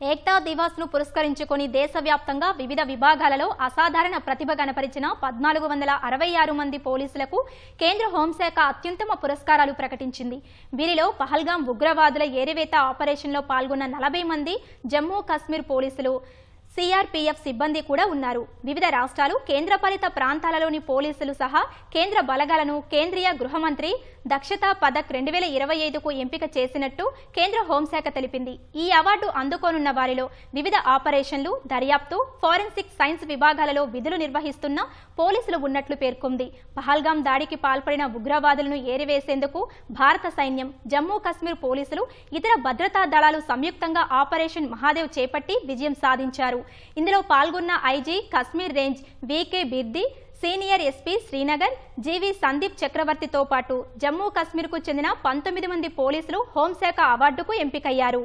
ఏక్తా దివాస్ ను పురస్కరించుకొని దేశవ్యాప్తంగా వివిధ విభాగాలలో అసాధారణ ప్రతిభ కనపరిచిన 1466 మంది పోలీసులకు కేంద్ర హోంశాఖ అత్యుత్తమ పురస్కారాలు ప్రకటించింది. వీరిలో పహల్గాం ఉగ్రవాదుల ఏరివేత ఆపరేషన్లో పాల్గొన్న 40 మంది జమ్మూ కాశ్మీర్ పోలీసులు, సిఆర్పీఎఫ్ సిబ్బంది కూడా ఉన్నారు. వివిధ రాష్ట్రాలు, కేంద్రపాలిత ప్రాంతాలలోని పోలీసులు సహా కేంద్ర బలగాలను కేంద్రీయ గృహమంత్రి దక్షతా పథక్ 2025కు ఎంపిక చేసినట్టు కేంద్ర హోంశాఖ తెలిపింది. ఈ అవార్డు అందుకోనున్న వారిలో వివిధ ఆపరేషన్లు, దర్యాప్తు, ఫోరెన్సిక్ సైన్స్ విభాగాలలో విధులు నిర్వహిస్తున్న పోలీసులు ఉన్నట్లు పేర్కొంది. పహల్గాం దాడికి పాల్పడిన ఉగ్రవాదులను ఏరివేసేందుకు భారత సైన్యం, జమ్మూ కాశ్మీర్ పోలీసులు, ఇతర భద్రతా దళాలు సంయుక్తంగా ఆపరేషన్ మహాదేవ్ చేపట్టి విజయం సాధించారు. ఇందులో పాల్గొన్న IG Kashmir range V K Birdi, senior SP Srinagar G V Sandeep చక్రవర్తితో పాటు జమ్మూ కాశ్మీర్కు చెందిన 19 మంది పోలీసులు హోంశాఖ అవార్డుకు ఎంపికయ్యారు.